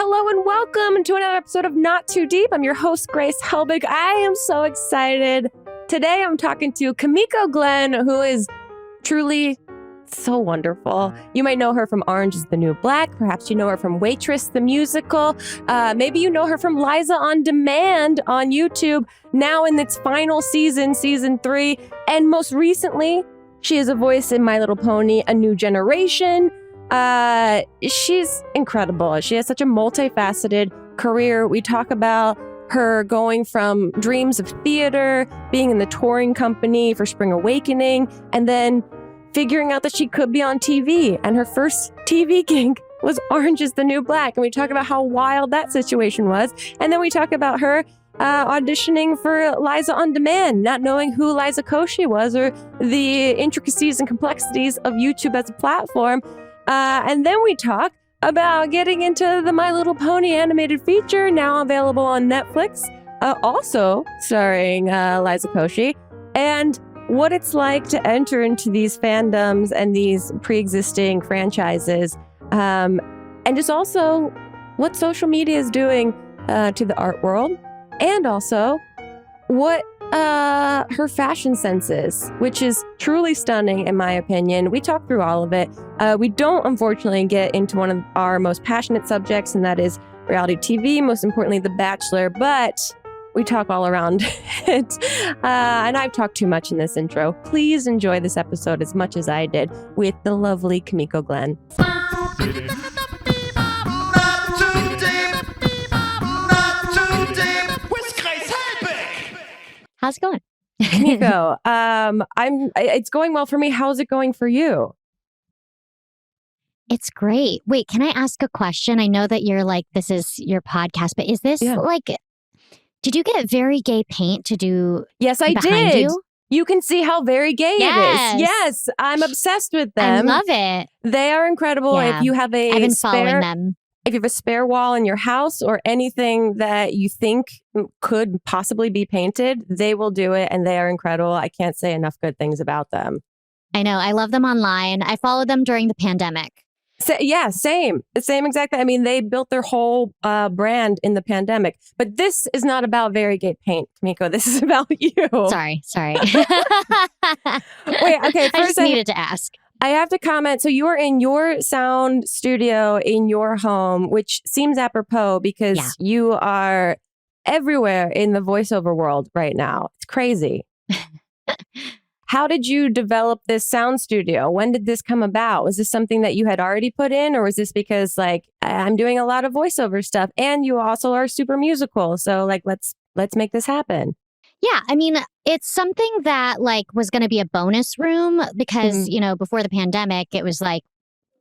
Hello and welcome to another episode of Not Too Deep. I'm your host, Grace Helbig. I am so excited. Today I'm talking to Kimiko Glenn, who is truly so wonderful. You might know her from Orange is the New Black. Perhaps you know her from Waitress, the musical. Maybe you know her from Liza On Demand on YouTube, now in its final season, season 3. And most recently, she is a voice in My Little Pony, A New Generation. She's incredible. She has such a multifaceted career. We talk about her going from dreams of theater, being in the touring company for Spring Awakening, and then figuring out that she could be on TV. And her first TV gig was Orange is the New Black. And we talk about how wild that situation was. And then we talk about her auditioning for Liza On Demand, not knowing who Liza Koshy was or the intricacies and complexities of YouTube as a platform. And then we talk about getting into the My Little Pony animated feature, now available on Netflix, also starring Liza Koshy, and what it's like to enter into these fandoms and these pre-existing franchises, and just also what social media is doing to the art world, and also what her fashion sense is, which is truly stunning in my opinion. We talk through all of it. We don't unfortunately get into one of our most passionate subjects, and that is reality TV, most importantly The Bachelor, but we talk all around it. And I've talked too much in this intro. Please enjoy this episode as much as I did with the lovely Kimiko Glenn. How's it going? Kimiko, it's going well for me. How's it going for you? It's great. Wait, can I ask a question? I know that you're like, this is your podcast, but is this like, did you get very gay paint to do? Yes, I did. You? You can see how very gay it is. Yes, I'm obsessed with them. I love it. They are incredible. Yeah. If you have I've been following them. If you have a spare wall in your house or anything that you think could possibly be painted, they will do it, and they are incredible. I can't say enough good things about them. I know. I love them online. I followed them during the pandemic. Yeah, same. The same exactly. I mean, they built their whole brand in the pandemic. But this is not about very gay paint, Kimiko. This is about you. Sorry. Wait, okay. I just needed to ask. I have to comment. So you are in your sound studio in your home, which seems apropos because you are everywhere in the voiceover world right now. It's crazy. How did you develop this sound studio? When did this come about? Was this something that you had already put in, or was this because like I'm doing a lot of voiceover stuff and you also are super musical? So like let's make this happen. Yeah, I mean, it's something that like was going to be a bonus room because, you know, before the pandemic, it was like,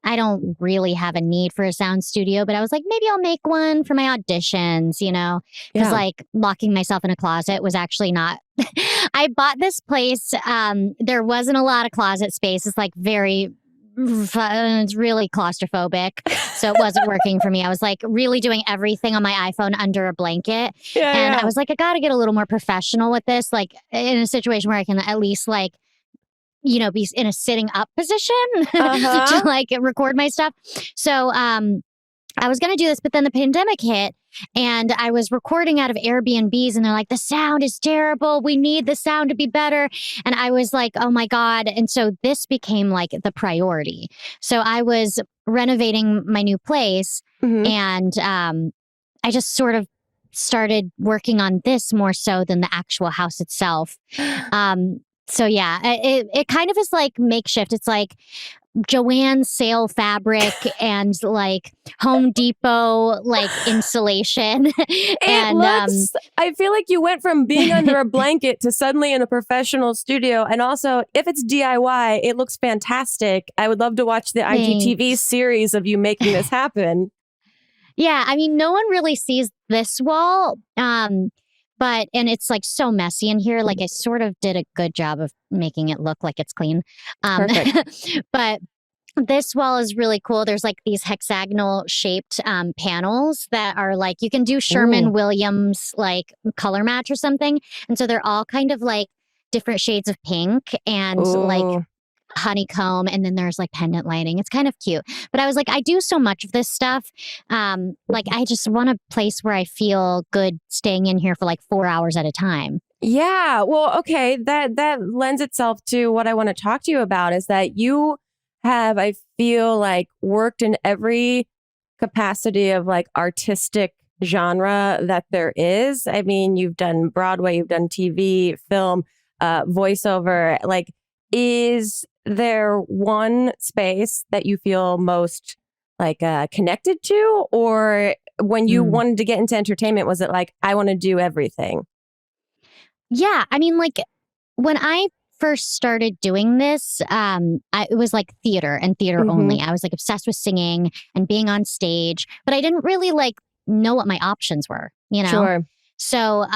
I don't really have a need for a sound studio, but I was like, maybe I'll make one for my auditions, you know, because like locking myself in a closet was actually not. I bought this place. There wasn't a lot of closet space. It's like it's really claustrophobic. So it wasn't working for me. I was like really doing everything on my iPhone under a blanket. I was like, I got to get a little more professional with this, like in a situation where I can at least like, you know, be in a sitting up position to like record my stuff. So I was going to do this, but then the pandemic hit and I was recording out of Airbnbs and they're like, the sound is terrible. We need the sound to be better. And I was like, oh my God. And so this became like the priority. So I was renovating my new place and I just sort of started working on this more so than the actual house itself. So yeah, it kind of is like makeshift. It's like Joann's sale fabric and like Home Depot like insulation. I feel like you went from being under a blanket to suddenly in a professional studio. And also, if it's DIY, it looks fantastic. I would love to watch the IGTV series of you making this happen. Yeah, I mean, no one really sees this wall. But it's like so messy in here. Like I sort of did a good job of making it look like it's clean. Perfect. But this wall is really cool. There's like these hexagonal shaped panels that are like, you can do Sherman-Williams like color match or something. And so they're all kind of like different shades of pink and like honeycomb, and then there's like pendant lighting. It's kind of cute. But I was like, I do so much of this stuff. Like I just want a place where I feel good staying in here for like 4 hours at a time. Yeah. Well, okay. That lends itself to what I want to talk to you about is that you have, I feel like, worked in every capacity of like artistic genre that there is. I mean, you've done Broadway, you've done TV, film, voiceover. Like, is there one space that you feel most like connected to? Or when you wanted to get into entertainment, was it like, I want to do everything? Yeah. I mean, like when I first started doing this, it was like theater and theater only. I was like obsessed with singing and being on stage, but I didn't really like know what my options were, you know? Sure. So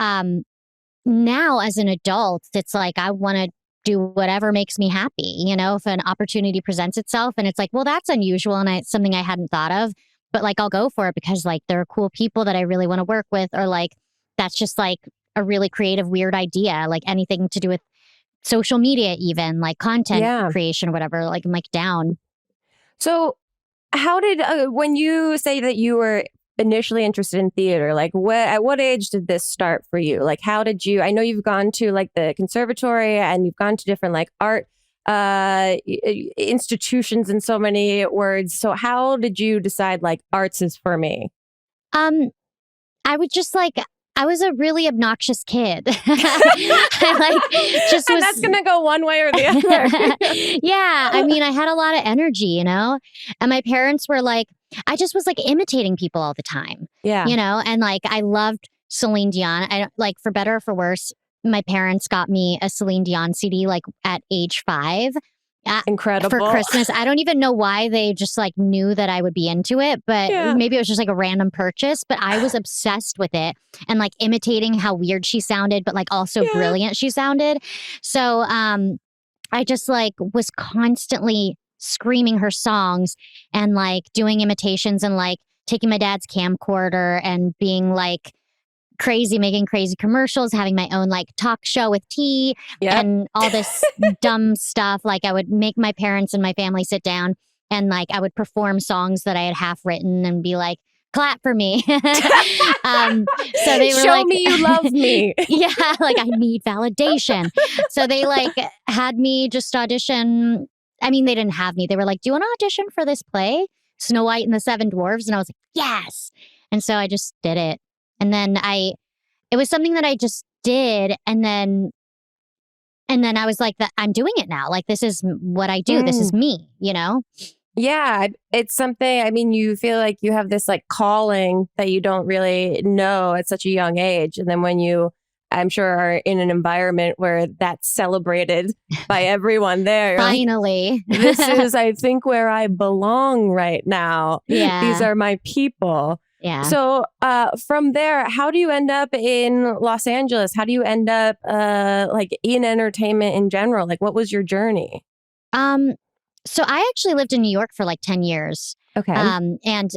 now as an adult, it's like I want to do whatever makes me happy, you know, if an opportunity presents itself and it's like, well, that's unusual and it's something I hadn't thought of, but like I'll go for it because like there are cool people that I really want to work with, or like that's just like a really creative, weird idea, like anything to do with social media, even like content creation or whatever, like I'm like down. So how did, when you say that you were initially interested in theater, like at what age did this start for you? Like, how did you, I know you've gone to like the conservatory and you've gone to different like art institutions in so many words. So how did you decide like arts is for me? I would just like, I was a really obnoxious kid. I like just was. And that's gonna go one way or the other. Yeah, I mean, I had a lot of energy, you know, and my parents were like, I just was like imitating people all the time. Yeah, you know, and like I loved Celine Dion. I don't like, for better or for worse, my parents got me a Celine Dion CD like at age 5. Incredible. For Christmas. I don't even know why they just like knew that I would be into it, but maybe it was just like a random purchase, but I was obsessed with it and like imitating how weird she sounded, but like also brilliant she sounded. So I just like was constantly screaming her songs and like doing imitations and like taking my dad's camcorder and being like crazy, making crazy commercials, having my own like talk show with tea and all this dumb stuff. Like I would make my parents and my family sit down and like I would perform songs that I had half written and be like, clap for me. So they were show like, me you love me. Yeah, like I need validation. So they like had me just audition. I mean, they didn't have me. They were like, do you want to audition for this play, Snow White and the Seven Dwarfs? And I was like, yes. And so I just did it. And then it was something that I just did. And then I was like, I'm doing it now. Like, this is what I do. This is me, you know? Yeah. It's something, I mean, you feel like you have this like calling that you don't really know at such a young age. And then when you, I'm sure, are in an environment where that's celebrated by everyone there. Finally. Like, this is, I think, where I belong right now. Yeah. These are my people. Yeah. So from there, how do you end up in Los Angeles? How do you end up like in entertainment in general? Like, what was your journey? So I actually lived in New York for like 10 years. Okay. And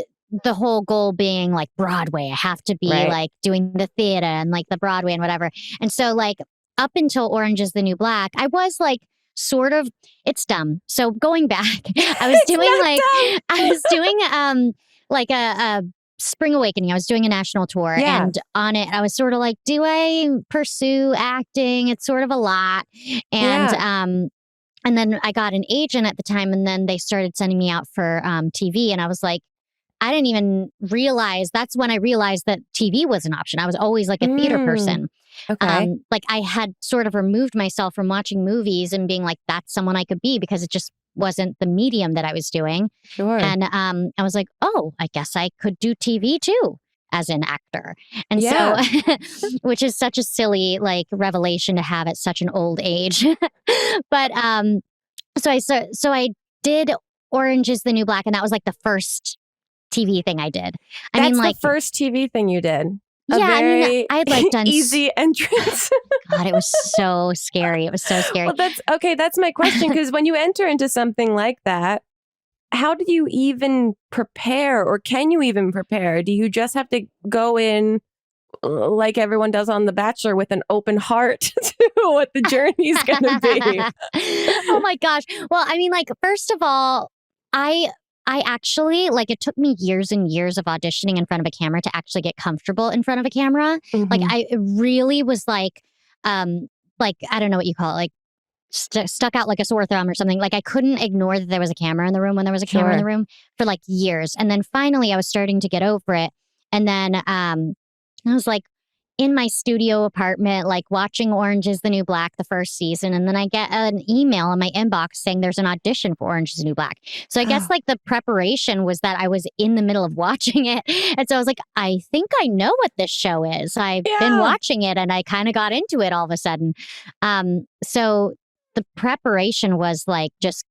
the whole goal being like Broadway, I have to be like doing the theater and like the Broadway and whatever. And so like up until Orange is the New Black, I was like sort of, it's dumb. So going back, I was doing like a Spring Awakening. I was doing a national tour and on it, I was sort of like, do I pursue acting? It's sort of a lot. And then I got an agent at the time and then they started sending me out for TV. And I was like, I didn't even realize, that's when I realized that TV was an option. I was always like a theater person. Okay. Like I had sort of removed myself from watching movies and being like, that's someone I could be because it just wasn't the medium that I was doing. Sure. And I was like, oh, I guess I could do TV too as an actor. And so, which is such a silly like revelation to have at such an old age. But so I did Orange is the New Black, and that was like the first TV thing I did. I That's mean, like the first TV thing you did. I mean, I had like done easy entrance. God, it was so scary. It was so scary. Well, that's okay. That's my question. Because when you enter into something like that, how do you even prepare, or can you even prepare? Do you just have to go in like everyone does on The Bachelor, with an open heart to what the journey's going to be. Oh my gosh. Well, I mean, like, first of all, I actually, like, it took me years and years of auditioning in front of a camera to actually get comfortable in front of a camera. Like, I really was like, I don't know what you call it, like, stuck out like a sore thumb or something. Like, I couldn't ignore that there was a camera in the room when there was a camera in the room for like years. And then finally I was starting to get over it. And then I was like in my studio apartment, like watching Orange is the New Black, the first season. And then I get an email in my inbox saying there's an audition for Orange is the New Black. So I guess like the preparation was that I was in the middle of watching it. And so I was like, I think I know what this show is. I've been watching it and I kind of got into it all of a sudden. So the preparation was like just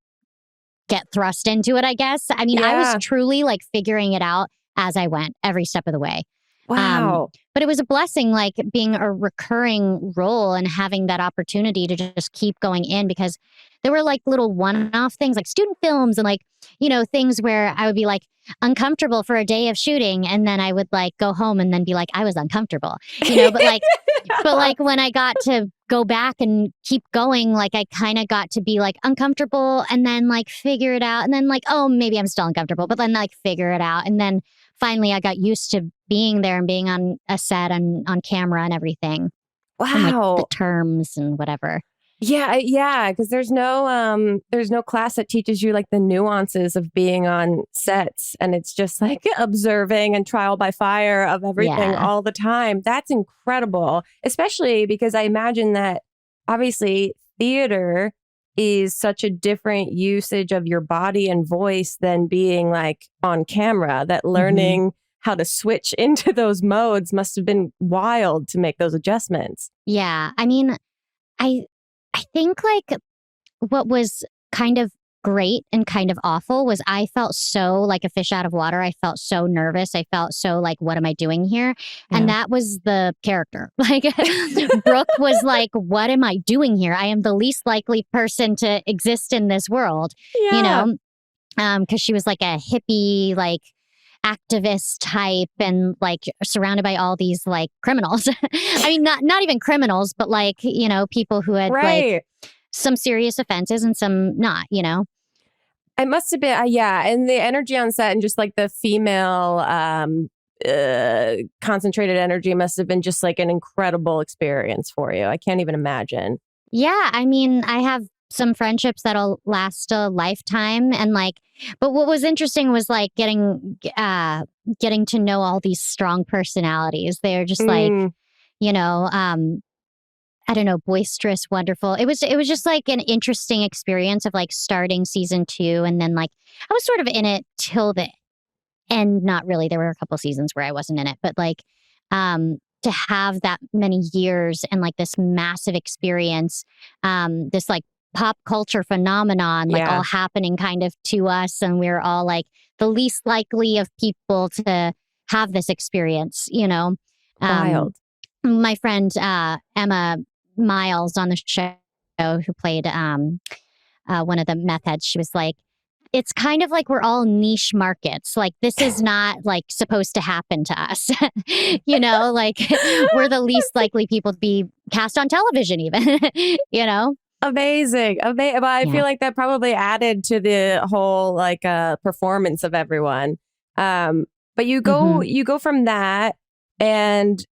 get thrust into it, I guess. I mean, I was truly like figuring it out as I went every step of the way. Wow. But it was a blessing, like being a recurring role and having that opportunity to just keep going in, because there were like little one-off things like student films and like, you know, things where I would be like uncomfortable for a day of shooting. And then I would like go home and then be like, I was uncomfortable, you know, but like when I got to go back and keep going, like I kind of got to be like uncomfortable and then like figure it out. And then like, oh, maybe I'm still uncomfortable, but then like figure it out. And then finally I got used to being there and being on a set and on camera and everything. Wow. And, like, the terms and whatever. Yeah, because there's no class that teaches you like the nuances of being on sets, and it's just like observing and trial by fire of everything all the time. That's incredible, especially because I imagine that obviously theater is such a different usage of your body and voice than being like on camera, that learning how to switch into those modes must have been wild to make those adjustments. Yeah. I mean, I think like what was kind of great and kind of awful was I felt so like a fish out of water. I felt so nervous. I felt so like, what am I doing here? And that was the character. Like Brooke was like, what am I doing here? I am the least likely person to exist in this world, you know, because she was like a hippie, like activist type and like surrounded by all these like criminals. I mean, not even criminals, but like, you know, people who had like some serious offenses and some not, you know. It must have been, and the energy on set and just like the female concentrated energy must have been just like an incredible experience for you. I can't even imagine. Yeah, I mean, I have some friendships that'll last a lifetime, and like, but what was interesting was like getting to know all these strong personalities. They're just like, you know, I don't know, boisterous, wonderful. It was just like an interesting experience of like starting season 2, and then like I was sort of in it till the end. Not really. There were a couple seasons where I wasn't in it, but like to have that many years and like this massive experience, this like pop culture phenomenon, like all happening kind of to us, and we're all like the least likely of people to have this experience, you know. Wild. My friend Emma Miles on the show, who played one of the meth heads, she was like, it's kind of like we're all niche markets. Like this is not like supposed to happen to us. You know, like we're the least likely people to be cast on television even, you know? Amazing. But I feel like that probably added to the whole like performance of everyone. But you go from that, and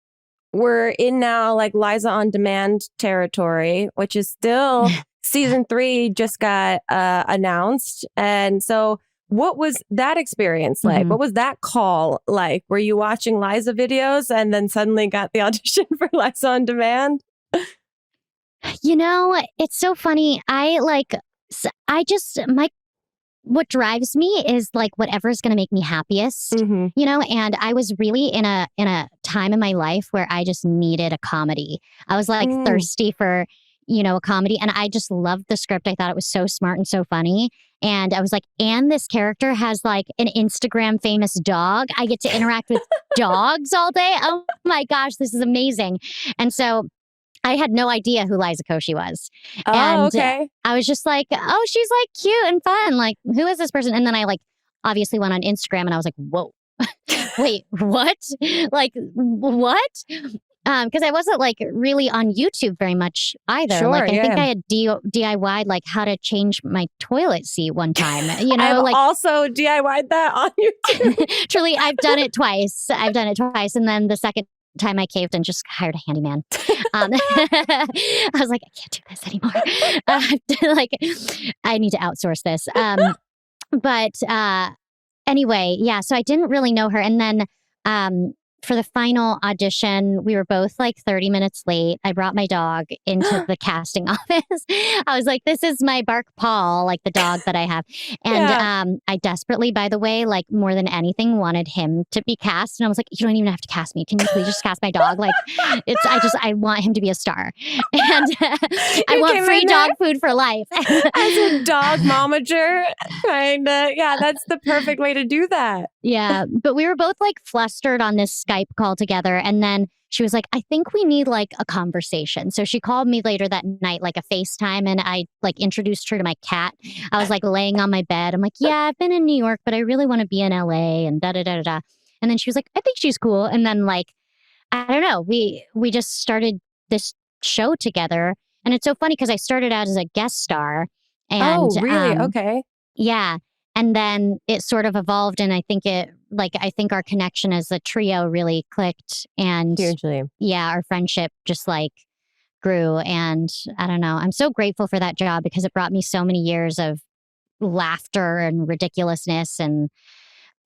we're in now like Liza On Demand territory, which is still season 3 just got announced. And so what was that experience like? What was that call like? Were you watching Liza videos and then suddenly got the audition for Liza On Demand? You know, it's so funny. What drives me is like whatever's going to make me happiest, you know, and I was really in a time in my life where I just needed a comedy. I was like thirsty for, you know, a comedy, and I just loved the script. I thought it was so smart and so funny. And I was like, and this character has like an Instagram famous dog. I get to interact with dogs all day. Oh my gosh, this is amazing. And so I had no idea who Liza Koshy was. And I was just like, oh, she's like cute and fun. Like, who is this person? And then I like obviously went on Instagram and I was like, whoa, wait, what? Like, what? Because I wasn't like really on YouTube very much either. Sure, like, I think yeah. I had DIY'd like how to change my toilet seat one time. I've Like also DIY'd that on YouTube. truly, I've done it twice. And then the second time I caved and just hired a handyman. I was like, I can't do this anymore. Like, I need to outsource this. But anyway, yeah. So I didn't really know her, and then for the final audition, we were both like 30 minutes late. I brought my dog into the casting office. I was like, this is my Bark Paul, like the dog that I have. And I desperately, by the way, like more than anything, wanted him to be cast. And I was like, you don't even have to cast me. Can you please just cast my dog? Like, I want him to be a star. And I want free dog food for life. As a dog momager, kind of. Yeah, that's the perfect way to do that. Yeah, but we were both like flustered on this Skype call together. And then she was like, I think we need like a conversation. So she called me later that night, like a FaceTime, and I like introduced her to my cat. I was like laying on my bed. I'm like, yeah, I've been in New York, but I really want to be in LA and da da da da da. And then she was like, I think she's cool. And then like, I don't know, we just started this show together. And it's so funny because I started out as a guest star. And, oh, really? Okay. Yeah. And then it sort of evolved, and I think our connection as a trio really clicked, and Hugely. yeah, our friendship just like grew. And I don't know, I'm so grateful for that job because it brought me so many years of laughter and ridiculousness, and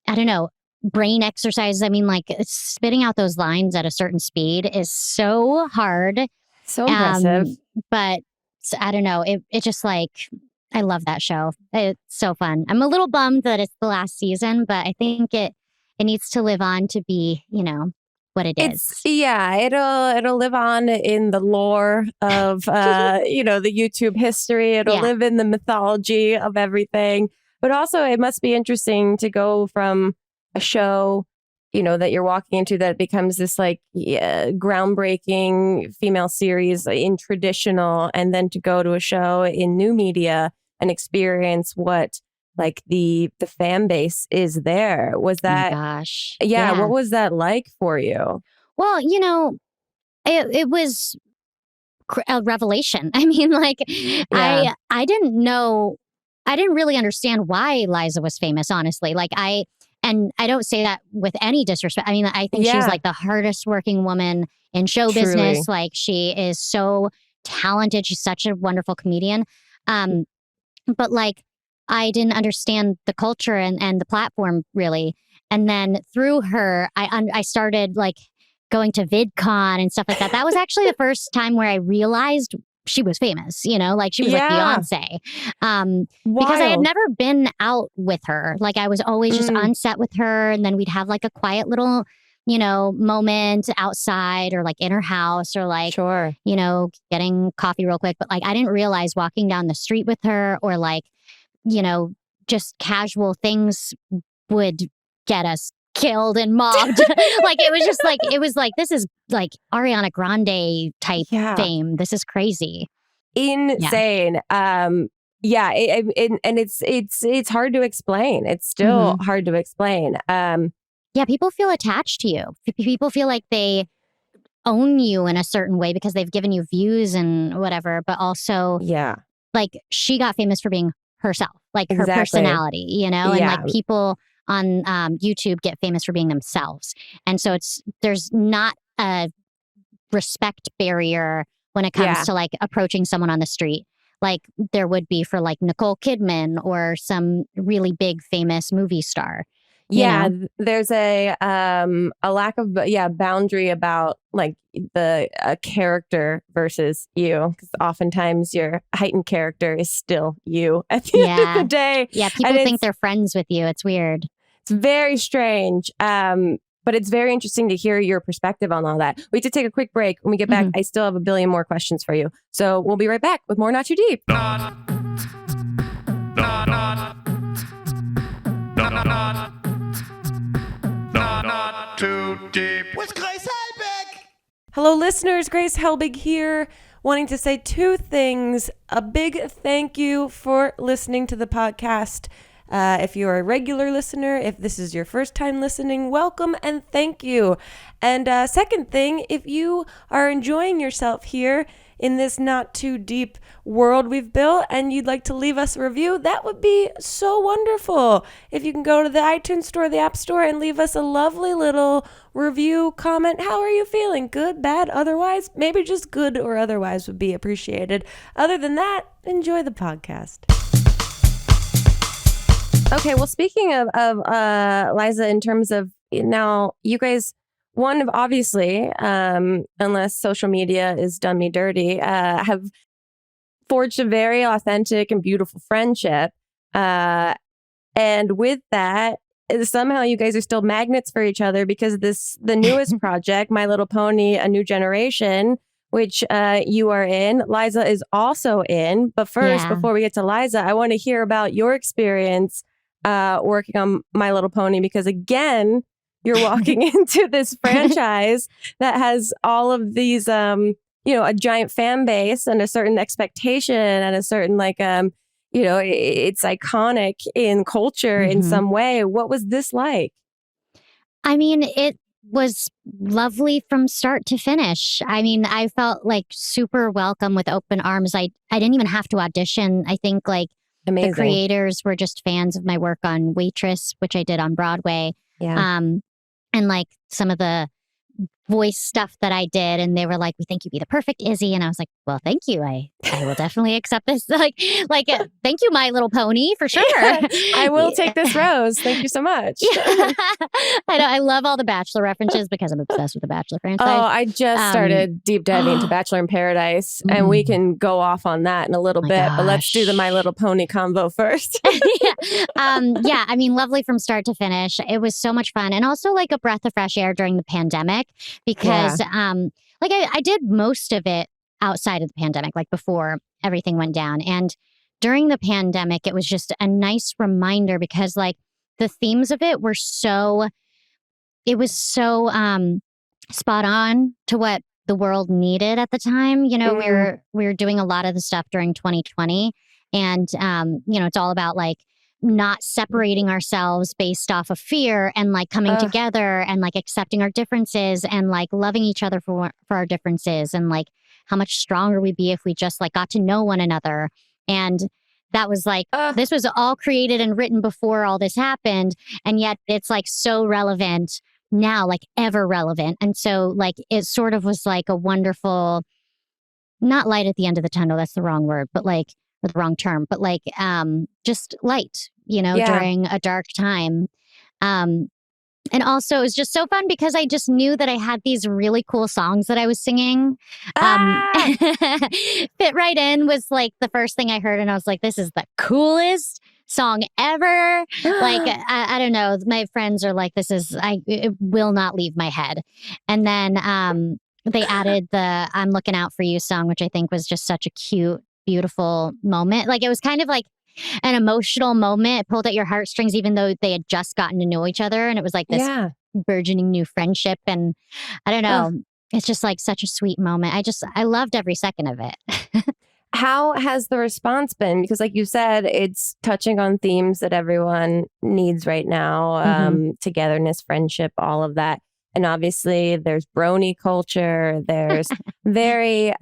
I don't know, brain exercises. I mean, like spitting out those lines at a certain speed is so hard. So impressive. But I don't know, it just like, I love that show. It's so fun. I'm a little bummed that it's the last season, but I think it needs to live on to be, what it is. Yeah, it'll live on in the lore of the YouTube history. It'll live in the mythology of everything. But also it must be interesting to go from a show, that you're walking into that becomes this like groundbreaking female series in traditional, and then to go to a show in new media and experience what like the fan base is there. Was that, oh my gosh. Yeah, what was that like for you? Well, it was a revelation. I mean, like, I didn't know, I didn't really understand why Liza was famous, honestly. Like, and I don't say that with any disrespect. I mean, I think she's like the hardest working woman in show business. Like, she is so talented. She's such a wonderful comedian. But like, I didn't understand the culture and the platform really. And then through her, I started like going to VidCon and stuff like that. That was actually the first time where I realized she was famous, like she was like Beyonce. Because I had never been out with her. Like I was always just on set with her. And then we'd have like a quiet little, moment outside or like in her house or like, getting coffee real quick. But like, I didn't realize walking down the street with her or like, just casual things would get us killed and mobbed. Like it was like this is like Ariana Grande type fame. This is crazy. Insane. And it's hard to explain. It's still hard to explain. Yeah, people feel attached to you. People feel like they own you in a certain way because they've given you views and whatever, but also like she got famous for being herself, like her personality, and like people on YouTube get famous for being themselves. And so there's not a respect barrier when it comes to like approaching someone on the street, like there would be for like Nicole Kidman or some really big famous movie star. There's a lack of boundary about like the character versus you, because oftentimes your heightened character is still you at the end of the day. Yeah, people think they're friends with you. It's weird. It's very strange. But it's very interesting to hear your perspective on all that. We have to take a quick break. When we get back, I still have a billion more questions for you. So we'll be right back with more Not Too Deep. Not Too Deep with Grace Helbig. Hello, listeners. Grace Helbig here, wanting to say two things. A big thank you for listening to the podcast. If you're a regular listener, if this is your first time listening, welcome and thank you. And second thing, if you are enjoying yourself here in this not too deep world we've built and you'd like to leave us a review, that would be so wonderful. If you can go to the iTunes store, the App Store, and leave us a lovely little review, comment. How are you feeling? Good, bad, otherwise? Maybe just good or otherwise would be appreciated. Other than that, enjoy the podcast. Okay, well, speaking of Liza, in terms of now, you guys, one of obviously, unless social media is done me dirty, have forged a very authentic and beautiful friendship. And with that, somehow you guys are still magnets for each other because the newest project, My Little Pony, A New Generation, which you are in, Liza is also in. But first, before we get to Liza, I want to hear about your experience working on My Little Pony, because again, you're walking into this franchise that has all of these, a giant fan base and a certain expectation and a certain it's iconic in culture in some way. What was this like? I mean, it was lovely from start to finish. I mean, I felt like super welcome with open arms. I didn't even have to audition. I think Amazing. The creators were just fans of my work on Waitress, which I did on Broadway. Yeah. And some of the voice stuff that I did, and they were like, "We think you'd be the perfect Izzy," and I was like, "Well, thank you. I will definitely accept this. Thank you, My Little Pony, for sure. I will take this rose. Thank you so much." I love all the Bachelor references because I'm obsessed with the Bachelor franchise. Oh, I just started deep diving into Bachelor in Paradise, and we can go off on that in a little bit. But let's do the My Little Pony convo first. I mean, lovely from start to finish. It was so much fun, and also a breath of fresh air during the pandemic. Because I did most of it outside of the pandemic, before everything went down. And during the pandemic, it was just a nice reminder because the themes of it were so spot on to what the world needed at the time. We were doing a lot of the stuff during 2020, and it's all about not separating ourselves based off of fear and coming together and accepting our differences and loving each other for our differences, and how much stronger we'd be if we just got to know one another. And that was this was all created and written before all this happened, and yet it's so relevant now, ever relevant. And so it sort of was a wonderful, not light at the end of the tunnel, that's the wrong word, but or the wrong term, but just light, during a dark time. And also it was just so fun because I just knew that I had these really cool songs that I was singing. Fit right in was the first thing I heard, and I was like, this is the coolest song ever. I don't know. My friends are like, it will not leave my head. And then they added the I'm Looking Out For You song, which I think was just such a cute, beautiful moment. It was kind of an emotional moment. It pulled at your heartstrings, even though they had just gotten to know each other. And it was this burgeoning new friendship. And I don't know, it's just such a sweet moment. I loved every second of it. How has the response been? Because like you said, it's touching on themes that everyone needs right now. Togetherness, friendship, all of that. And obviously there's brony culture. There's very,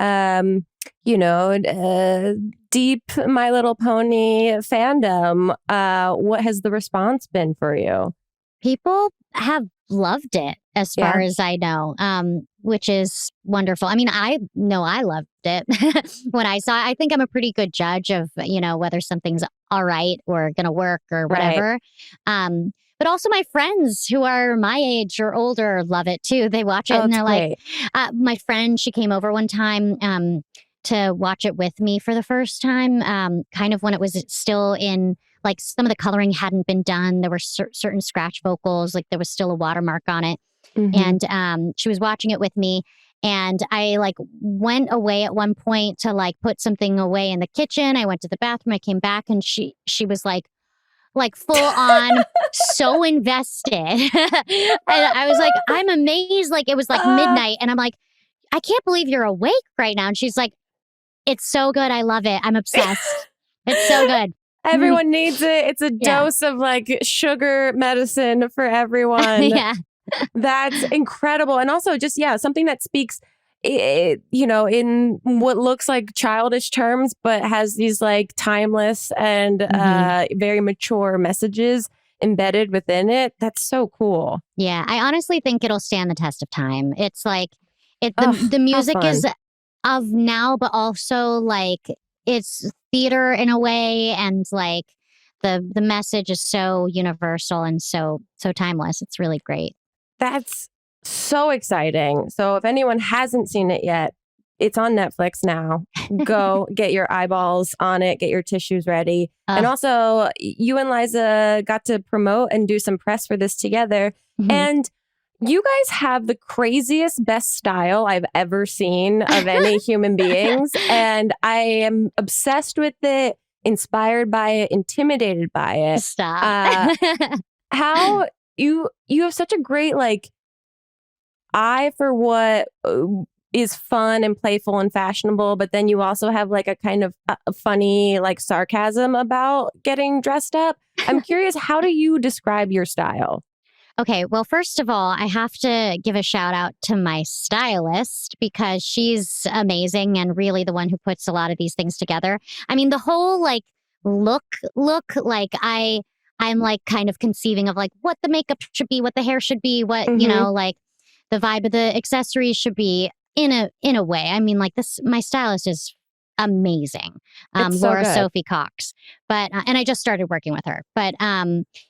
deep My Little Pony fandom. What has the response been for you? People have loved it as far as I know, which is wonderful. I mean, I know I loved it when I saw it. I think I'm a pretty good judge of, whether something's all right or going to work or whatever. Right. But also my friends who are my age or older love it too. They watch it and they're great. My friend, she came over one time to watch it with me for the first time, kind of when it was still in, some of the coloring hadn't been done. There were certain scratch vocals, there was still a watermark on it. And she was watching it with me. And I went away at one point to put something away in the kitchen. I went to the bathroom. I came back and she was full on so invested. And I was I'm amazed. It was midnight. And I'm I can't believe you're awake right now. And she's it's so good. I love it. I'm obsessed. It's so good. Everyone needs it. It's a Yeah. dose of like sugar medicine for everyone. Yeah. That's incredible. And also just, something that speaks, in what looks like childish terms, but has these like timeless and very mature messages embedded within it. That's so cool. Yeah. I honestly think it'll stand the test of time. It's like the How music is fun. of now, but also like it's theater in a way, and like the message is so universal and so timeless. It's really great. That's so exciting. So if anyone hasn't seen it yet, it's on Netflix now. Go get your eyeballs on it, get your tissues ready. And also, you and Liza got to promote and do some press for this together. And you guys have the craziest, best style I've ever seen of any human beings. And I am obsessed with it, inspired by it, intimidated by it. Stop. How you have such a great like eye for what is fun and playful and fashionable, but then you also have like a kind of a funny like sarcasm about getting dressed up. I'm curious, how do you describe your style? Okay, well, first of all, I have to give a shout out to my stylist because she's amazing and really the one who puts a lot of these things together. I mean, the whole like look like I'm like kind of conceiving of like what the makeup should be, what the hair should be, what, like the vibe of the accessories should be in a way. I mean, like my stylist is amazing. Laura Sophie Cox. But and I just started working with her. But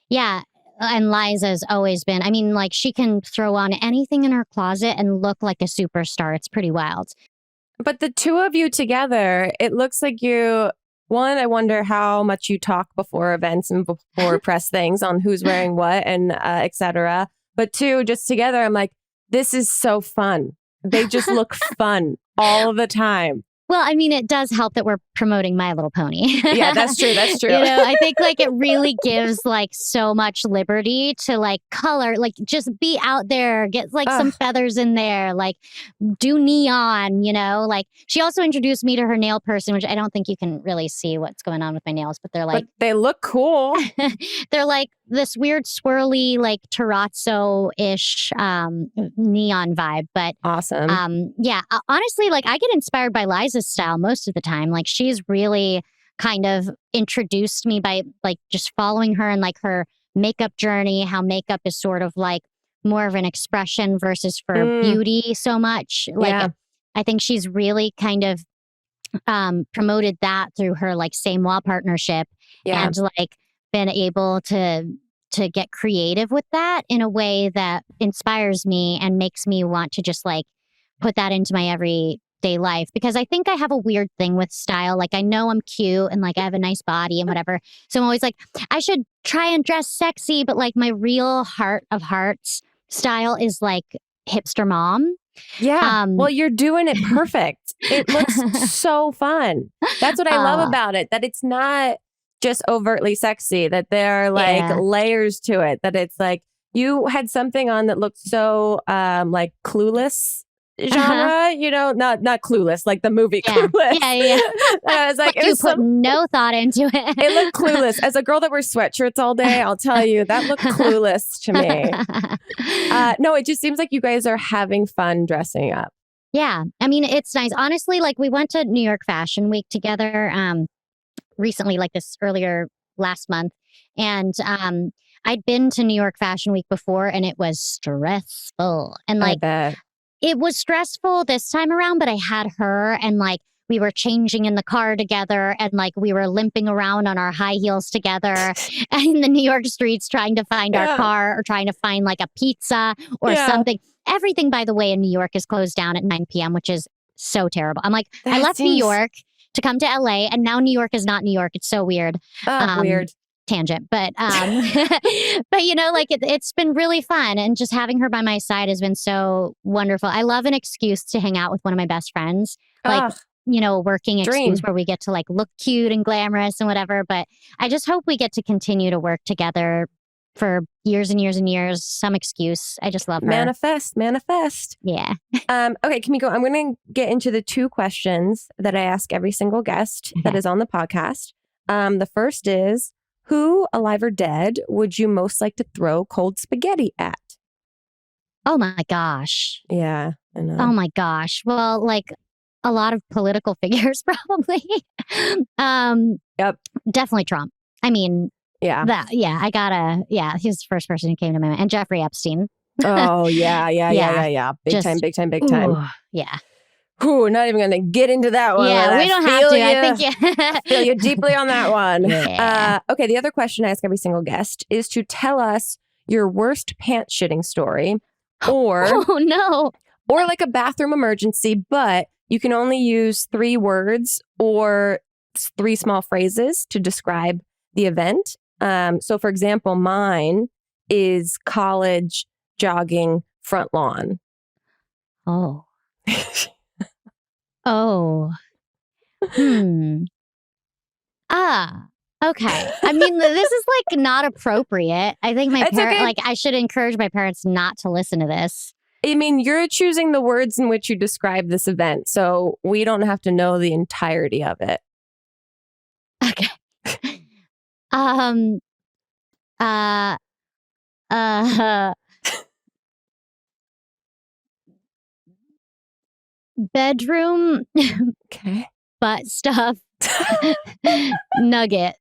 yeah, and Liza's always been, I mean, like she can throw on anything in her closet and look like a superstar. It's pretty wild. But the two of you together, it looks like one, I wonder how much you talk before events and before press things on who's wearing what and et cetera. But two, just together, I'm like, this is so fun. They just look fun all the time. Well, I mean, it does help that we're promoting My Little Pony. Yeah, that's true. That's true. I think like it really gives like so much liberty to like color, like just be out there, get like some feathers in there, like do neon, like she also introduced me to her nail person, which I don't think you can really see what's going on with my nails, but they're like, but they look cool. They're like this weird swirly, like terrazzo-ish neon vibe. But awesome. Yeah, honestly, like I get inspired by Liza's style most of the time. Like she's really kind of introduced me by like just following her and like her makeup journey, how makeup is sort of like more of an expression versus for beauty so much. Like I think she's really kind of promoted that through her like Say Moi partnership and like been able to get creative with that in a way that inspires me and makes me want to just like put that into my everyday life, because I think I have a weird thing with style. Like I know I'm cute and like I have a nice body and whatever. So I'm always like, I should try and dress sexy, but like my real heart of hearts style is like hipster mom. Yeah. Well, you're doing it perfect. It looks so fun. That's what I love about it, that it's not just overtly sexy, that there are like layers to it, that it's like you had something on that looked so like Clueless genre, not Clueless, like the movie Clueless. Yeah. I was like, you put no thought into it. It looked clueless. As a girl that wears sweatshirts all day, I'll tell you, that looked clueless to me. No, it just seems like you guys are having fun dressing up. Yeah. I mean, it's nice. Honestly, like we went to New York Fashion Week together recently, like this earlier last month. And I'd been to New York Fashion Week before and it was stressful. And like, it was stressful this time around, but I had her and like we were changing in the car together and like we were limping around on our high heels together in the New York streets trying to find our car or trying to find like a pizza or something. Everything, by the way, in New York is closed down at 9 p.m., which is so terrible. I'm like, I left New York to come to LA and now New York is not New York. It's so weird. Weird. Tangent, but but like it's been really fun, and just having her by my side has been so wonderful. I love an excuse to hang out with one of my best friends, like a working excuse where we get to like look cute and glamorous and whatever. But I just hope we get to continue to work together for years and years and years. Some excuse. I just love her. Manifest. Yeah. Okay, Kimiko, I'm going to get into the two questions that I ask every single guest that is on the podcast. The first is, who, alive or dead, would you most like to throw cold spaghetti at? Oh my gosh. Yeah, I know. Oh my gosh. Well, like a lot of political figures probably. Yep. Definitely Trump. I mean, Yeah. he's the first person who came to my mind. And Jeffrey Epstein. Oh, yeah. Big time. Ooh, yeah. Ooh, not even going to get into that one. Yeah, we don't have to. I think I feel you deeply on that one. Yeah. Okay, the other question I ask every single guest is to tell us your worst pants shitting story, or oh no, or like a bathroom emergency, but you can only use 3 words or 3 small phrases to describe the event. So, for example, mine is college jogging front lawn. Oh. Oh. Okay. I mean, this is like not appropriate. I think my parents, like, I should encourage my parents not to listen to this. I mean, you're choosing the words in which you describe this event, so we don't have to know the entirety of it. Okay. Bedroom. Okay. Butt stuff. Nugget.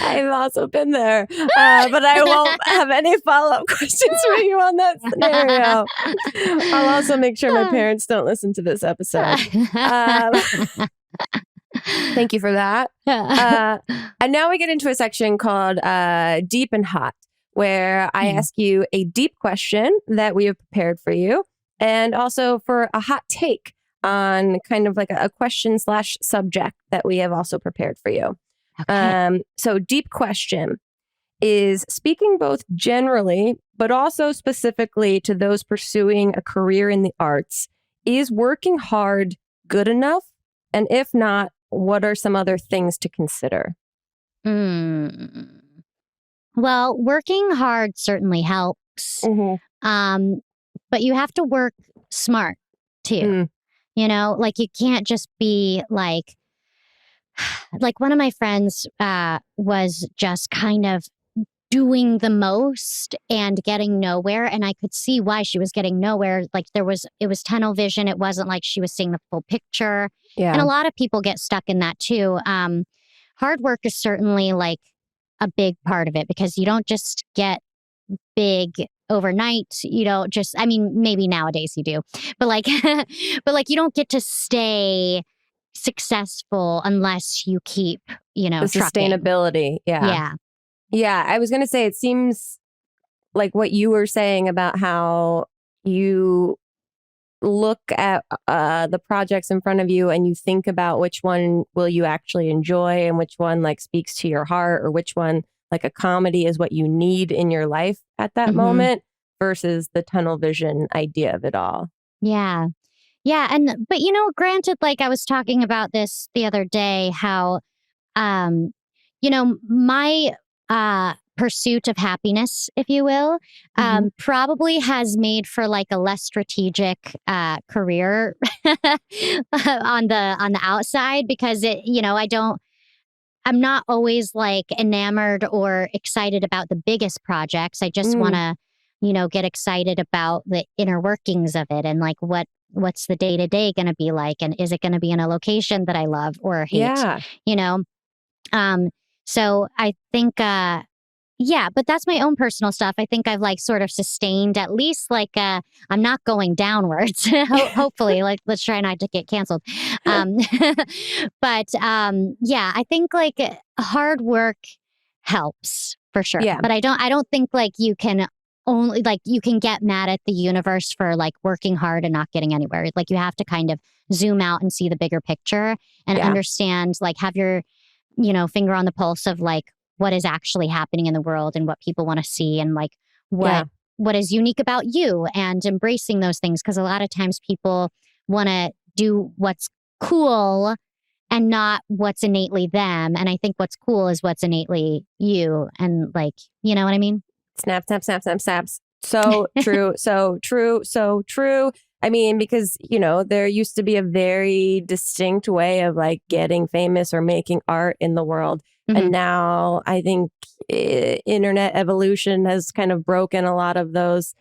I've also been there, but I won't have any follow-up questions for you on that scenario. I'll also make sure my parents don't listen to this episode. Thank you for that. And now we get into a section called Deep and Hot, where I ask you a deep question that we have prepared for you, and also for a hot take on kind of like a question/subject that we have also prepared for you. Okay. So deep question is, speaking both generally, but also specifically to those pursuing a career in the arts, is working hard good enough? And if not, what are some other things to consider? Well, working hard certainly helps. But you have to work smart too. You know, like you can't just be like one of my friends was just kind of doing the most and getting nowhere. And I could see why she was getting nowhere. Like it was tunnel vision. It wasn't like she was seeing the full picture. Yeah. And a lot of people get stuck in that too. Hard work is certainly like a big part of it, because you don't just get big overnight. You don't just, I mean, maybe nowadays you do, but like, you don't get to stay successful unless you keep, The trucking. sustainability. Yeah. I was going to say, it seems like what you were saying about how you look at the projects in front of you and you think about which one will you actually enjoy and which one like speaks to your heart, or which one, like a comedy, is what you need in your life at that moment, versus the tunnel vision idea of it all. Yeah. But granted, like I was talking about this the other day, how my pursuit of happiness, if you will, probably has made for like a less strategic career on the outside, because I'm not always like enamored or excited about the biggest projects. I just want to, get excited about the inner workings of it, and like what's the day-to-day going to be like, and is it going to be in a location that I love or hate? So I think but that's my own personal stuff. I think I've like sort of sustained at least like I'm not going downwards. Hopefully, like let's try not to get canceled. But I think like hard work helps for sure. Yeah. But I don't think like you can get mad at the universe for like working hard and not getting anywhere. Like you have to kind of zoom out and see the bigger picture and understand, like have your, finger on the pulse of like what is actually happening in the world and what people want to see, and like what is unique about you, and embracing those things. Because a lot of times people want to do what's cool and not what's innately them. And I think what's cool is what's innately you. And like, you know what I mean? Snap, snap, snap, snap, snaps. So true. So true. So true. I mean, because, there used to be a very distinct way of like getting famous or making art in the world. And now I think internet evolution has kind of broken a lot of those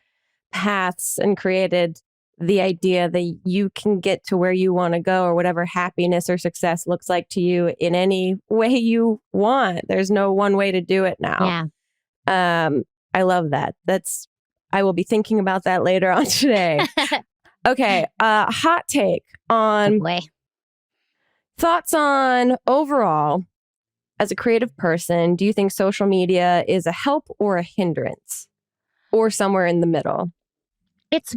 paths and created the idea that you can get to where you want to go or whatever happiness or success looks like to you in any way you want. There's no one way to do it now. Yeah. I love that. I will be thinking about that later on today. Okay. Hot take on thoughts on overall as a creative person. Do you think social media is a help or a hindrance or somewhere in the middle? It's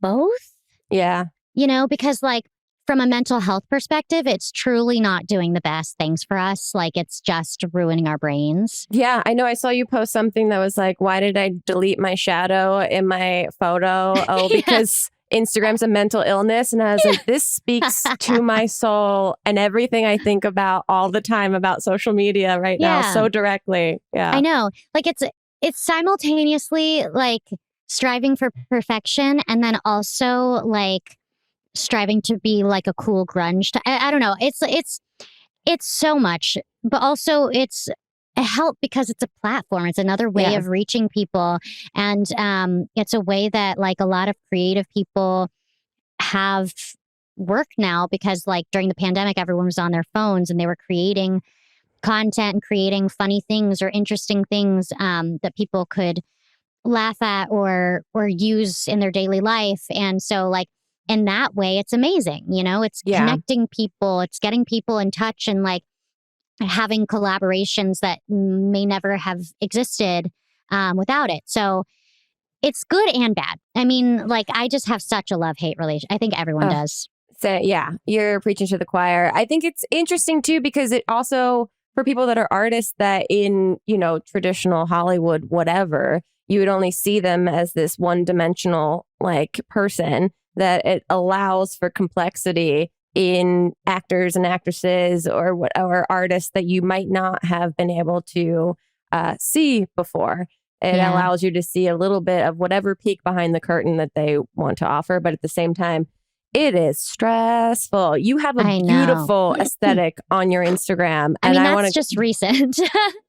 both. Yeah. Because like from a mental health perspective, it's truly not doing the best things for us. Like it's just ruining our brains. Yeah, I know. I saw you post something that was like, why did I delete my shadow in my photo? Oh, because Instagram's a mental illness. And I was like, this speaks to my soul and everything I think about all the time about social media right now so directly. Yeah. I know. Like it's simultaneously like striving for perfection and then also like striving to be like a cool grunge. I don't know. It's so much, but also it's a help because it's a platform. It's another way of reaching people. And it's a way that like a lot of creative people have work now because like during the pandemic, everyone was on their phones and they were creating content and creating funny things or interesting things that people could laugh at or use in their daily life. And so like in that way, it's amazing. It's connecting people. It's getting people in touch and like having collaborations that may never have existed without it. So it's good and bad. I mean, like I just have such a love-hate relation. I think everyone does. So yeah, you're preaching to the choir. I think it's interesting too, because it also, for people that are artists that in, traditional Hollywood, whatever, you would only see them as this one-dimensional like person, that it allows for complexity in actors and actresses or artists that you might not have been able to see before. It allows you to see a little bit of whatever peek behind the curtain that they want to offer. But at the same time, it is stressful. You have a beautiful aesthetic on your Instagram. I mean, that's just recent.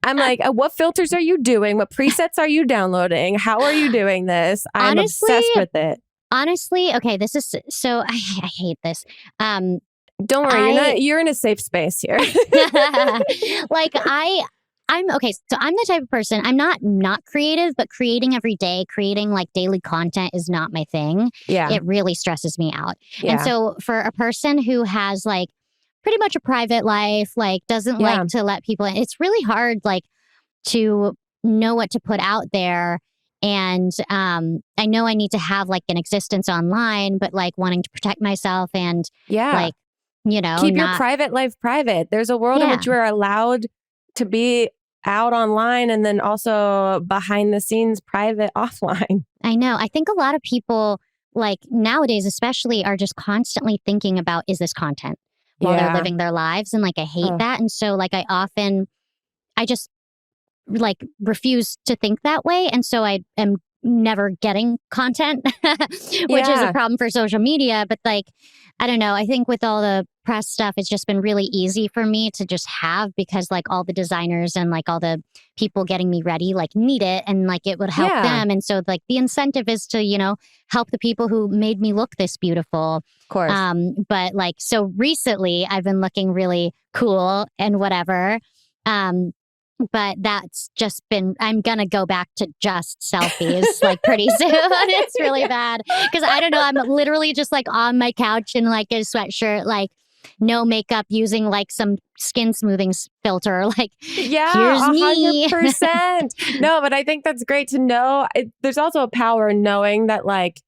I'm like, what filters are you doing? What presets are you downloading? How are you doing this? I'm obsessed with it. Honestly, okay, this is so I hate this. Don't worry, you're in a safe space here. Like I'm okay. So I'm the type of person, I'm not creative, but creating every day, creating like daily content is not my thing. Yeah. It really stresses me out. Yeah. And so for a person who has like pretty much a private life, like doesn't like to let people in, it's really hard like to know what to put out there. And I know I need to have like an existence online, but like wanting to protect myself and like, keep your private life private. There's a world in which you are allowed to be out online and then also behind the scenes private offline. I know. I think a lot of people like nowadays especially are just constantly thinking about, is this content while they're living their lives? And like, I hate that. And so like I just like refuse to think that way. And so I am never getting content, which is a problem for social media. But like, I don't know. I think with all the press stuff, it's just been really easy for me to just have because like all the designers and like all the people getting me ready like need it and like it would help them. And so like the incentive is to, help the people who made me look this beautiful. Of course. But like, so recently I've been looking really cool and whatever. But that's just been, I'm going to go back to just selfies like pretty soon. It's really bad. Because I don't know, I'm literally just like on my couch in like a sweatshirt, like no makeup using like some skin smoothing filter. Like, here's me. 100%. No, but I think that's great to know. There's also a power in knowing that like,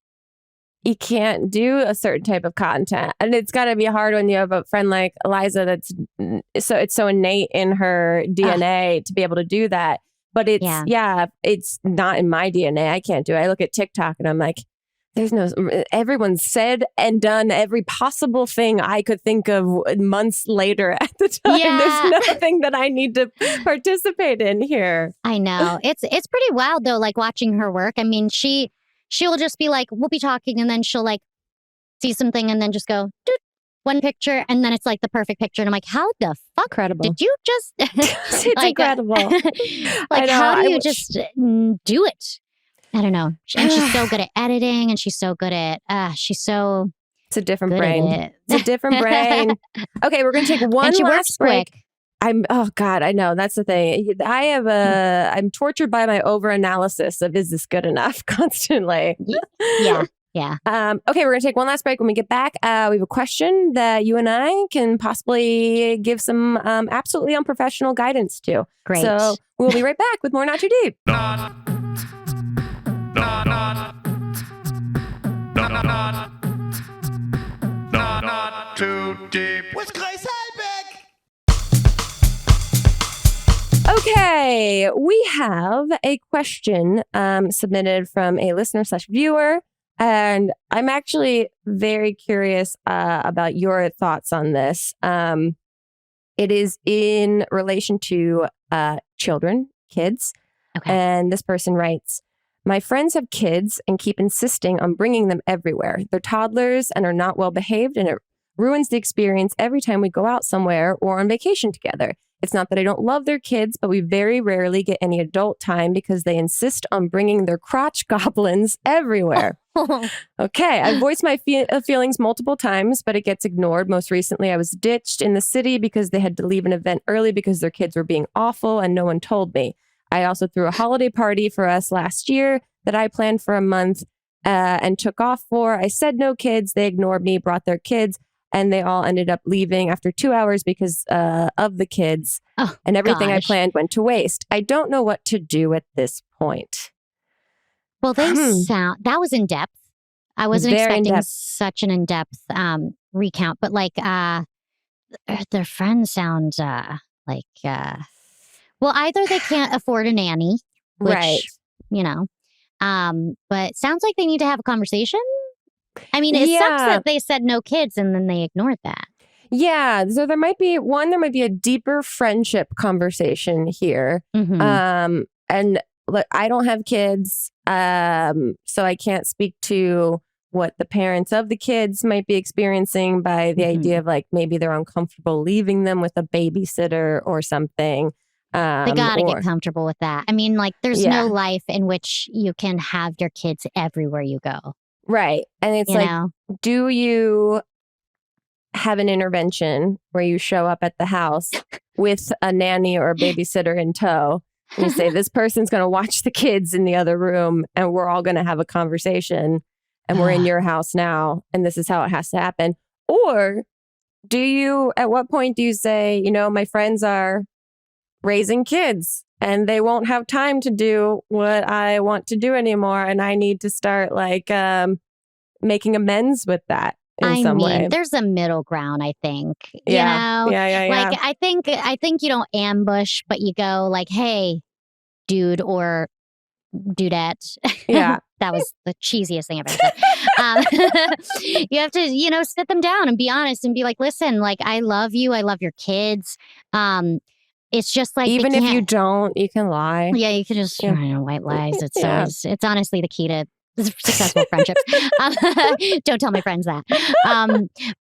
you can't do a certain type of content. And it's got to be hard when you have a friend like Liza that's it's so innate in her DNA to be able to do that. But it's not in my DNA. I can't do it. I look at TikTok and I'm like, everyone's said and done every possible thing I could think of months later at the time. Yeah. There's nothing that I need to participate in here. I know. It's pretty wild though, like watching her work. I mean, she'll just be like, we'll be talking, and then she'll like see something and then just go, doot, one picture, and then it's like the perfect picture. And I'm like, how the fuck Incredible. did you just It's like, incredible. like how do you just do it? I don't know. And she's so good at editing, and she's so good at It's a different good brain. at it. It's a different brain. Okay, we're gonna take one And she last works break. quick. Oh God, I know. That's the thing. I'm tortured by my overanalysis of is this good enough constantly. Yeah. Okay, we're gonna take one last break. When we get back, we have a question that you and I can possibly give some absolutely unprofessional guidance to. Great. So we'll be right back with more Not Too Deep. Not too deep with Grace Helbig. Okay, we have a question submitted from a listener/viewer, and I'm actually very curious about your thoughts on this. It is in relation to children, kids, Okay. and this person writes, my friends have kids and keep insisting on bringing them everywhere. They're toddlers and are not well behaved, and it ruins the experience every time we go out somewhere or on vacation together. It's not that I don't love their kids, but we very rarely get any adult time because they insist on bringing their crotch goblins everywhere. Okay, I voiced my feelings multiple times, but it gets ignored. Most recently, I was ditched in the city because they had to leave an event early because their kids were being awful and no one told me. I also threw a holiday party for us last year that I planned for a month and took off for. I said no kids. They ignored me, brought their kids, and they all ended up leaving after 2 hours because of the kids. Oh, and everything gosh. I planned went to waste. I don't know what to do at this point. Well, that was in depth. I wasn't Very expecting in-depth. such an in-depth recount, but like their friends sound well, either they can't afford a nanny, which, Right. you know, but it sounds like they need to have a conversation. I mean, it sucks that they said no kids and then they ignored that. Yeah. So there might be a deeper friendship conversation here. Mhm. And look, I don't have kids, so I can't speak to what the parents of the kids might be experiencing by the idea of like maybe they're uncomfortable leaving them with a babysitter or something. They gotta get comfortable with that. I mean, like, there's no life in which you can have your kids everywhere you go. Right. And it's You like, know? do you have an intervention where you show up at the house with a nanny or a babysitter in tow? And you say, this person's going to watch the kids in the other room and we're all going to have a conversation and we're in your house now and this is how it has to happen. Or at what point do you say, my friends are raising kids and they won't have time to do what I want to do anymore. And I need to start like making amends with that in some way. There's a middle ground, I think. Yeah. You know? Yeah. Like, I think you don't ambush, but you go like, hey, dude or dudette. Yeah. That was the cheesiest thing I've ever said. You have to, sit them down and be honest and be like, listen, like, I love you. I love your kids. It's just like, even if you don't, you can lie. Yeah, you can just white lies. It's it's honestly the key to successful friendships. Don't tell my friends that.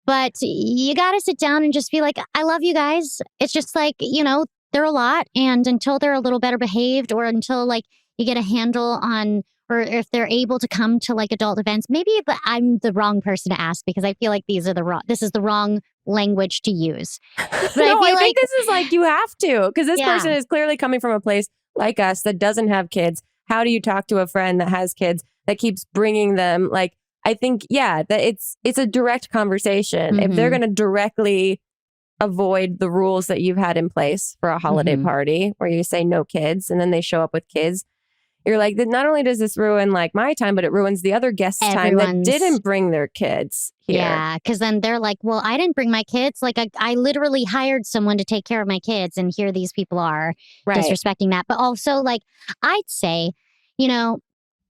But you got to sit down and just be like, I love you guys. It's just like, they're a lot. And until they're a little better behaved or until like you get a handle on, or if they're able to come to like adult events, maybe I'm the wrong person to ask because I feel like this is the wrong language to use. But No, I like, think this is like you have to, because this Yeah. person is clearly coming from a place like us that doesn't have kids. How do you talk to a friend that has kids that keeps bringing them? Like, I think, that it's a direct conversation. If they're going to directly avoid the rules that you've had in place for a holiday party where you say no kids and then they show up with kids, you're like, not only does this ruin like my time, but it ruins the other guests' time that didn't bring their kids here. Yeah, because then they're like, well, I didn't bring my kids. Like, I literally hired someone to take care of my kids, and here these people are disrespecting that. But also, like, I'd say,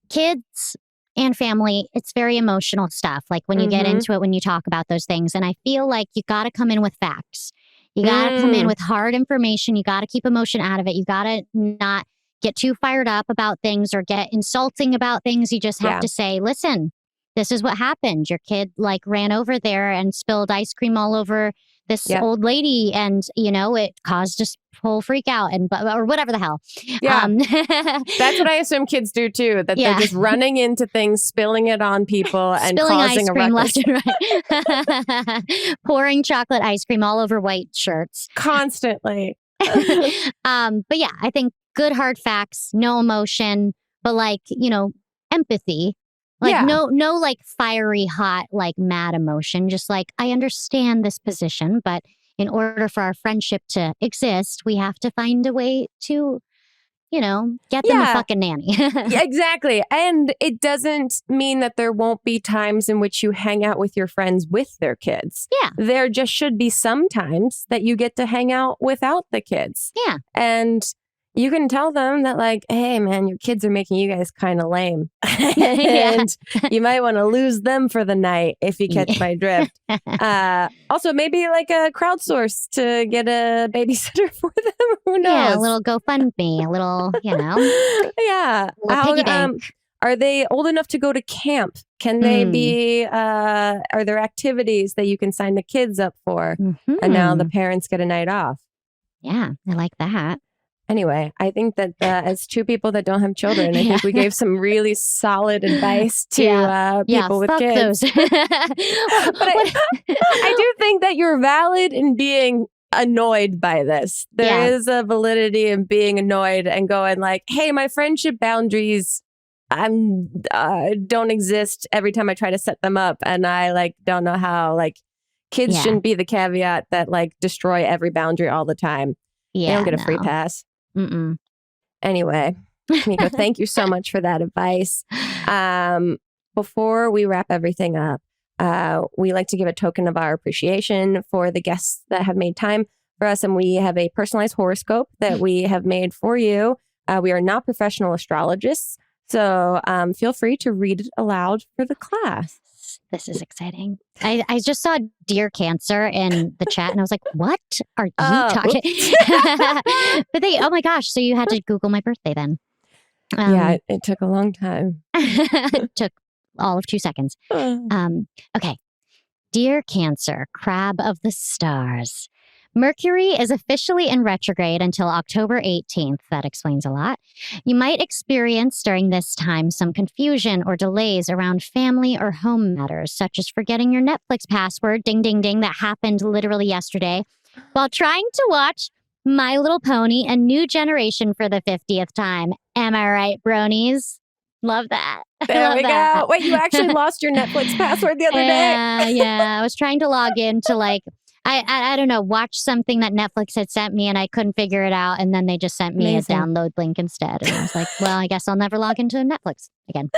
kids and family, it's very emotional stuff. Like when you get into it, when you talk about those things. And I feel like you got to come in with facts. You got to come in with hard information. You got to keep emotion out of it. You got to not get too fired up about things or get insulting about things. You just have to say, listen, this is what happened. Your kid like ran over there and spilled ice cream all over this old lady, and it caused a whole freak out or whatever the hell. Yeah, that's what I assume kids do too. That they're just running into things, spilling it on people, and spilling causing ice cream a ruckus. left and right, pouring chocolate ice cream all over white shirts Constantly. But yeah, I think good hard facts, no emotion, but empathy. Like no like fiery hot like mad emotion, just like I understand this position, but in order for our friendship to exist, we have to find a way to get them a fucking nanny. Yeah, exactly. And it doesn't mean that there won't be times in which you hang out with your friends with their kids. Yeah. There just should be some times that you get to hang out without the kids. Yeah. And you can tell them that like, hey, man, your kids are making you guys kind of lame. And you might want to lose them for the night if you catch my drift. Also, maybe like a crowdsource to get a babysitter for them. Who knows? Yeah, a little GoFundMe, a little, Yeah. piggy bank. Are they old enough to go to camp? Can they be, are there activities that you can sign the kids up for? And now the parents get a night off. Yeah, I like that. Anyway, I think that as two people that don't have children, I think we gave some really solid advice to people with kids. Those. But I do think that you're valid in being annoyed by this. There is a validity in being annoyed and going like, hey, my friendship boundaries don't exist every time I try to set them up. And I like don't know how. Like kids shouldn't be the caveat that like destroy every boundary all the time. Yeah, they don't get a free pass. Anyway, Kimiko, thank you so much for that advice. Before we wrap everything up, we like to give a token of our appreciation for the guests that have made time for us. And we have a personalized horoscope that we have made for you. We are not professional astrologists, so feel free to read it aloud for the class. This is exciting. I just saw Dear Cancer in the chat and I was like, what are you talking? But oh my gosh. So you had to Google my birthday then. Yeah, it took a long time. It took all of 2 seconds. Okay. Dear Cancer, Crab of the Stars. Mercury is officially in retrograde until October 18th. That explains a lot. You might experience during this time some confusion or delays around family or home matters, such as forgetting your Netflix password, ding, ding, ding, that happened literally yesterday, while trying to watch My Little Pony, A New Generation for the 50th time. Am I right, bronies? Love that. There we go. Wait, you actually lost your Netflix password the other day? Yeah. I was trying to log in to like, I don't know, watch something that Netflix had sent me and I couldn't figure it out. And then they just sent me a download link instead. And I was like, well, I guess I'll never log into Netflix again.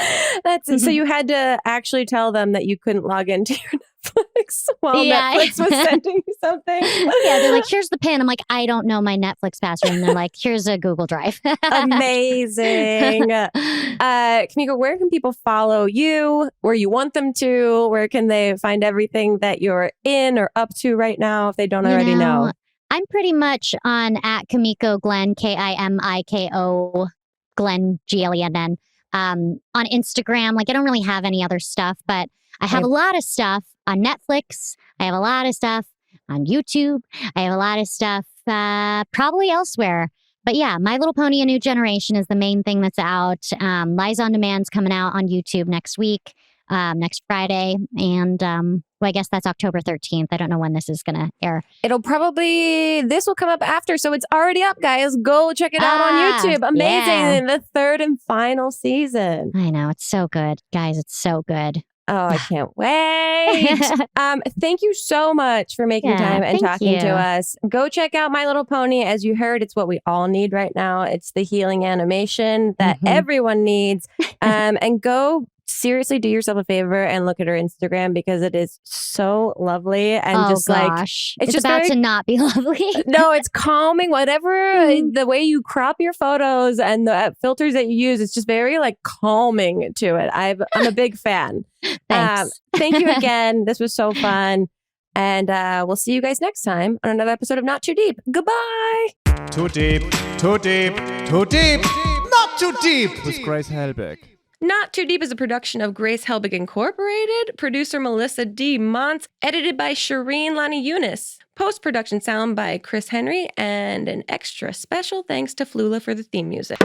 That's it. So you had to actually tell them that you couldn't log into your Netflix while Netflix was sending you something. Yeah, they're like, here's the pin. I'm like, I don't know my Netflix password. And they're like, here's a Google Drive. Amazing. Kimiko, where can people follow you? Where you want them to? Where can they find everything that you're in or up to right now if they don't already know? I'm pretty much on at Kimiko Glenn, Kimiko Glenn, Glenn. On Instagram. Like I don't really have any other stuff, but I have a lot of stuff on Netflix. I have a lot of stuff on YouTube. I have a lot of stuff probably elsewhere. But yeah, My Little Pony, A New Generation is the main thing that's out. Liza On Demand's coming out on YouTube next week, next Friday. And well, I guess that's October 13th. I don't know when this is going to air. This will come up after. So it's already up, guys. Go check it out on YouTube. Amazing. The third and final season. I know. It's so good. Guys, it's so good. Oh, I can't wait. Thank you so much for making time and talking to us. Go check out My Little Pony. As you heard, it's what we all need right now. It's the healing animation that everyone needs. And go seriously do yourself a favor and look at her Instagram because it is so lovely and Oh just like gosh, it's it's just about very- to not be lovely. no, it's calming. Whatever the way you crop your photos and the filters that you use, it's just very like calming to it. I'm a big fan. Thanks. Thank you again. This was so fun. And we'll see you guys next time on another episode of Not Too Deep. Goodbye. Too deep, too deep, too deep, not too deep with Grace Helbig. Not Too Deep is a production of Grace Helbig Incorporated, producer Melissa D. Montz, edited by Shireen Lani Yunus, post-production sound by Chris Henry, and an extra special thanks to Flula for the theme music.